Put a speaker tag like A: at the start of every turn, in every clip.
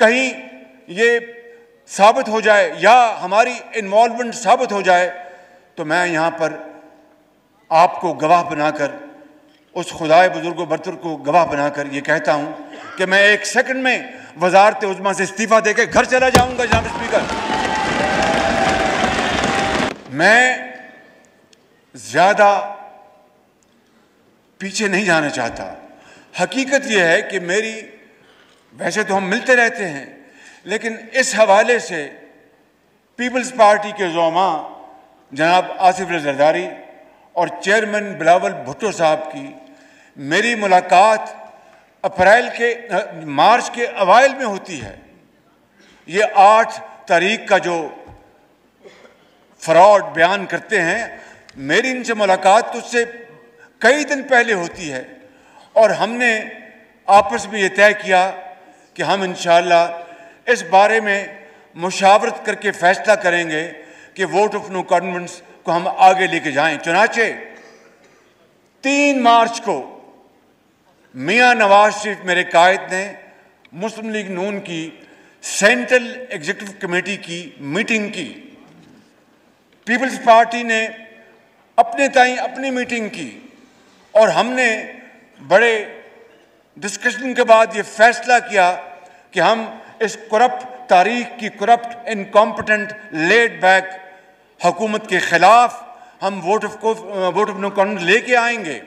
A: कहीं ये साबित हो जाए या हमारी इन्वॉल्वमेंट साबित हो जाए तो मैं यहाँ पर आपको गवाह बनाकर, उस खुदाए बुजुर्ग बरतर को गवाह बनाकर ये कहता हूँ कि मैं 1 सेकंड में वजारत उज़्मा से इस्तीफ़ा देकर घर चला जाऊँगा। जनाब स्पीकर, मैं ज़्यादा पीछे नहीं जाना चाहता। हकीकत यह है कि मेरी, वैसे तो हम मिलते रहते हैं, लेकिन इस हवाले से पीपल्स पार्टी के ज़ोमा जनाब आसिफ जरदारी और चेयरमैन बिलावल भुट्टो साहब की मेरी मुलाकात मार्च के अवाइल में होती है। ये 8 तारीख का जो फ्रॉड बयान करते हैं, मेरी इनसे मुलाकात तो उससे कई दिन पहले होती है और हमने आपस में ये तय किया कि हम इंशाअल्लाह इस बारे में मुशावरत करके फैसला करेंगे कि वोट ऑफ नो कॉन्फिडेंस को हम आगे लेके जाएं। चुनाचे 3 मार्च को मियां नवाज शरीफ मेरे कायद ने मुस्लिम लीग नून की सेंट्रल एग्जीक्यूटिव कमेटी की मीटिंग की। पीपल्स पार्टी ने अपने ताईं अपनी मीटिंग की और हमने बड़े डिस्कशन के बाद ये फैसला किया कि हम इस करप्ट तारीख की, करप्ट इनकॉम्पिटेंट लेड बैक हुकूमत के खिलाफ हम वोट ऑफ नो कॉन्फिडेंस लेके आएंगे।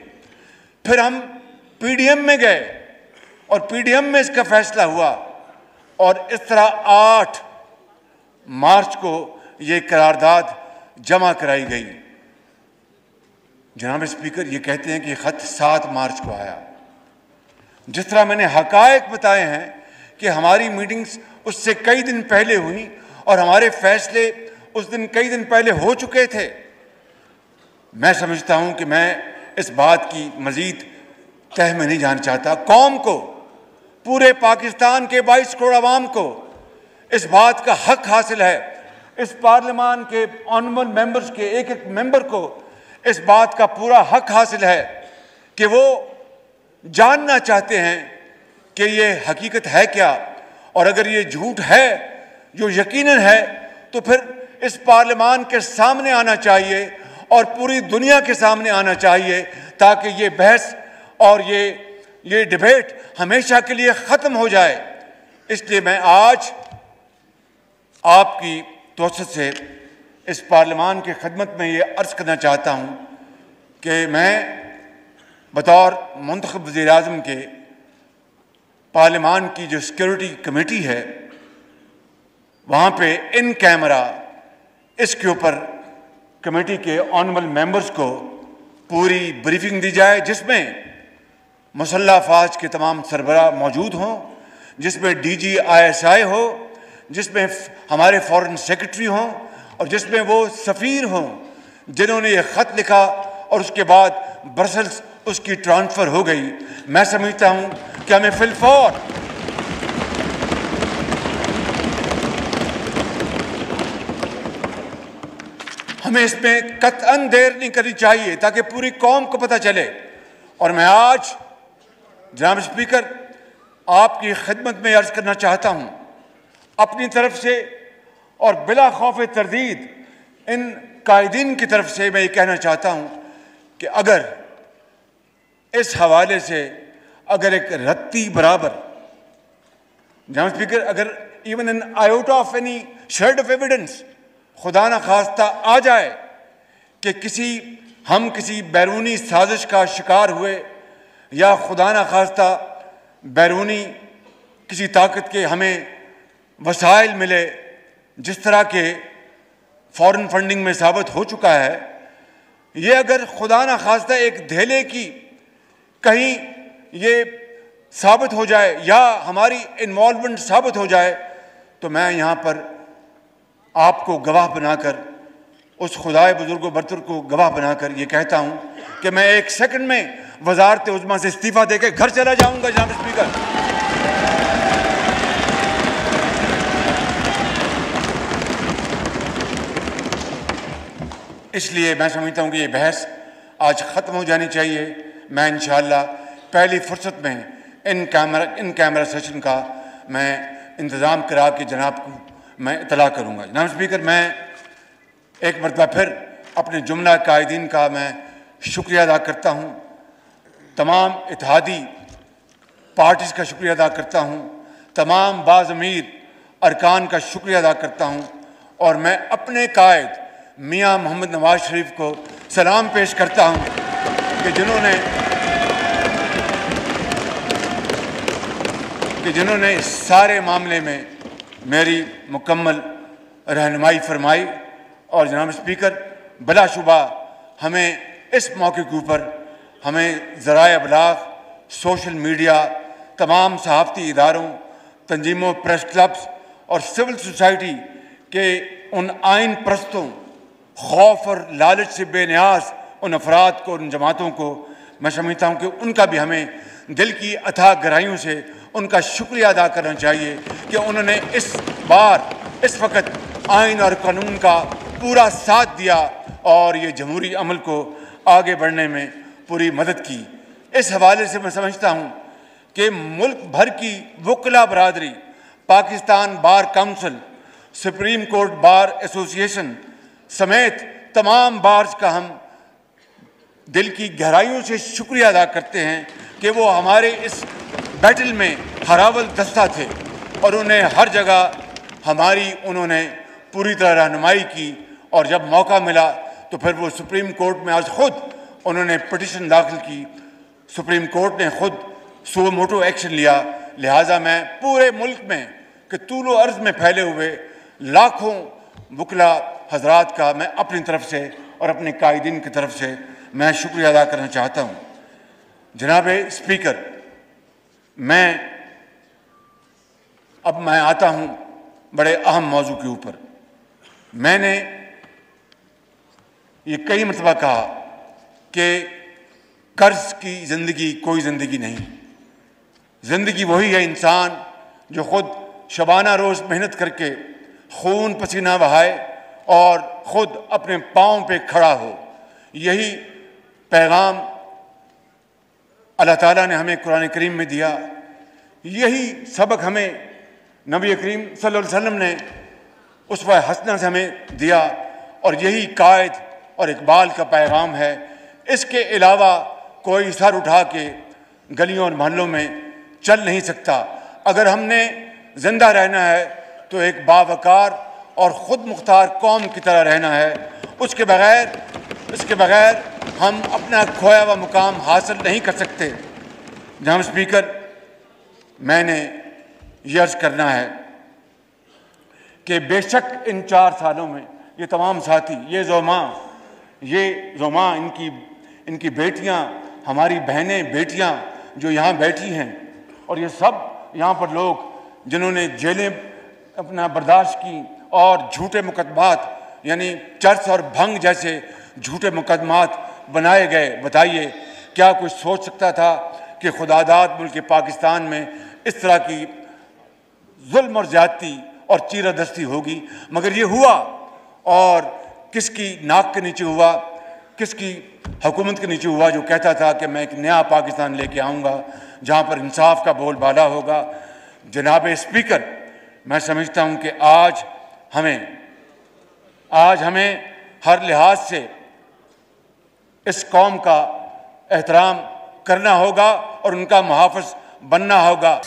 A: फिर हम पीडीएम में गए और पीडीएम में इसका फैसला हुआ और इस तरह 8 मार्च को ये करारदाद जमा कराई गई। जनाब स्पीकर, ये कहते हैं कि ये खत 7 मार्च को आया। जिस तरह मैंने हकायक बताए हैं कि हमारी मीटिंग्स उससे कई दिन पहले हुई और हमारे फैसले उस दिन कई दिन पहले हो चुके थे, मैं समझता हूं कि मैं इस बात की मजीद तह में नहीं जाना चाहता। कौम को, पूरे पाकिस्तान के 22 करोड़ आवाम को इस बात का हक हासिल है, इस पार्लियामान के ऑनरेबल मेंबर्स के एक एक मेंबर को इस बात का पूरा हक हासिल है कि वो जानना चाहते हैं कि ये हकीकत है क्या, और अगर ये झूठ है जो यकीनन है तो फिर इस पार्लियामान के सामने आना चाहिए और पूरी दुनिया के सामने आना चाहिए ताकि ये बहस और ये डिबेट हमेशा के लिए ख़त्म हो जाए। इसलिए मैं आज आपकी तोसत से इस पार्लियामान की खिदमत में ये अर्ज़ करना चाहता हूँ कि मैं बतौर मुंतखब वज़ीर-ए-आज़म के पार्लियामान की जो सिक्योरिटी कमेटी है, वहाँ पे इन कैमरा इसके ऊपर कमेटी के ऑनरेबल मेंबर्स को पूरी ब्रीफिंग दी जाए, जिसमें मुसल्लह अफवाज के तमाम सरबराह मौजूद हों, जिसमें डीजी ISI हो, जिसमें हमारे फॉरेन सेक्रेटरी हों और जिसमें वो सफ़ीर हों जिन्होंने ये ख़त लिखा और उसके बाद ब्रसल्स उसकी ट्रांसफ़र हो गई। मैं समझता हूँ कि हमें फिलफौर हमें इसमें कतअन देर नहीं करनी चाहिए ताकि पूरी कौम को पता चले। और मैं आज जनाब स्पीकर आपकी खिदमत में अर्ज़ करना चाहता हूँ अपनी तरफ से और बिला खौफ तरदीद इन कायदीन की तरफ से मैं ये कहना चाहता हूँ कि अगर इस हवाले से अगर एक रत्ती बराबर, जनाब स्पीकर, अगर even an iota of any shade of evidence खुदा न खास्ता आ जाए कि हम किसी बैरूनी साजिश का शिकार हुए या खुदा न खास्ता बैरूनी किसी ताकत के हमें वसाइल मिले, जिस तरह के फॉरेन फंडिंग में साबित हो चुका है, ये अगर खुदा न खास्ता एक धेले की कहीं ये साबित हो जाए या हमारी इन्वॉल्वमेंट साबित हो जाए तो मैं यहाँ पर आपको गवाह बनाकर, उस खुदाए बुजुर्ग बरतर को गवाह बनाकर ये कहता हूँ कि मैं 1 सेकंड में वजारत उज़्मा से इस्तीफ़ा देकर घर चला जाऊँगा। जनाब स्पीकर, इसलिए मैं समझता हूँ कि ये बहस आज ख़त्म हो जानी चाहिए। मैं इंशाअल्लाह पहली फुर्सत में इन कैमरा सेशन का मैं इंतज़ाम करा के जनाब को मैं इतला करूँगा। जनाब स्पीकर, मैं एक मरतबा फिर अपने जुमला कायदीन का मैं शुक्रिया अदा करता हूँ, तमाम इत्तेहादी पार्टीज़ का शुक्रिया अदा करता हूँ, तमाम बाज़मीर अरकान का शुक्रिया अदा करता हूँ और मैं अपने कायद मियाँ मोहम्मद नवाज शरीफ को सलाम पेश करता हूँ कि जिन्होंने इस सारे मामले में मेरी मुकम्मल रहनुमाई फरमाई। और जनाब स्पीकर, बिलाशुबा हमें इस मौके के ऊपर हमें ज़राए अबलाग, सोशल मीडिया, तमाम सहाफ़ती इदारों, तंजीमों, प्रेस क्लब्स और सिविल सोसाइटी के उन आइन परस्तों, खौफ और लालच से बेनियाज उन अफराद को, उन जमातों को मैं समझता हूँ कि उनका भी हमें दिल की अथाह गहराइयों से उनका शुक्रिया अदा करना चाहिए कि उन्होंने इस बार इस वक्त आइन और कानून का पूरा साथ दिया और ये जमहूरी अमल को आगे बढ़ने में पूरी मदद की। इस हवाले से मैं समझता हूँ कि मुल्क भर की वकला बरादरी, Pakistan bar council, supreme court bar association समेत तमाम बार्स का हम दिल की गहराइयों से शुक्रिया अदा करते हैं कि वो हमारे इस बैटल में हरावल दस्ता थे और उन्हें हर जगह उन्होंने पूरी तरह रहनुमाई की। और जब मौका मिला तो फिर वो सुप्रीम कोर्ट में आज खुद उन्होंने पिटिशन दाखिल की, सुप्रीम कोर्ट ने खुद सो मोटो एक्शन लिया। लिहाजा मैं पूरे मुल्क में कि तूलो अर्ज़ में फैले हुए लाखों वकला हजरात का मैं अपनी तरफ से और अपने कायदीन की तरफ से मैं शुक्रिया अदा करना चाहता हूँ। जनाब स्पीकर, मैं आता हूँ बड़े अहम मौजू के ऊपर। मैंने ये कई मरतबा कहा कि कर्ज की ज़िंदगी कोई ज़िंदगी नहीं। ज़िंदगी वही है इंसान जो ख़ुद शबाना रोज़ मेहनत करके खून पसीना बहाए और ख़ुद अपने पाँव पे खड़ा हो। यही पैगाम अल्लाह ताला ने हमें कुरान करीम में दिया, यही सबक हमें नबी करीम सल्लल्लाहु अलैहि वसल्लम ने उसवा हसना से हमें दिया और यही कायद और इकबाल का पैगाम है। इसके अलावा कोई सर उठा के गलियों और मोहल्लों में चल नहीं सकता। अगर हमने ज़िंदा रहना है तो एक बावकार और ख़ुद मुख्तार कौम की तरह रहना है। इसके बग़ैर हम अपना खोया हुआ मुकाम हासिल नहीं कर सकते। जनाब स्पीकर, मैंने ये अर्ज़ करना है कि बेशक इन 4 सालों में ये तमाम साथी, ये जोमा इनकी बेटियां, हमारी बहनें बेटियां जो यहाँ बैठी हैं और ये सब यहाँ पर लोग जिन्होंने जेलें अपना बर्दाश्त की और झूठे मुकदमात यानी चर्च और भंग जैसे झूठे मुकदमात बनाए गए। बताइए, क्या कोई सोच सकता था कि खुदादाद मुल्क पाकिस्तान में इस तरह की जुल्म और ज़्यादती और चीरादस्ती होगी? मगर ये हुआ और किसकी नाक के नीचे हुआ, किसकी हुकूमत के नीचे हुआ जो कहता था कि मैं एक नया पाकिस्तान लेके आऊँगा जहाँ पर इंसाफ का बोलबाला होगा। जनाब स्पीकर, मैं समझता हूँ कि आज हमें हर लिहाज से इस कौम का एहतराम करना होगा और उनका मुहाफ़िज़ बनना होगा।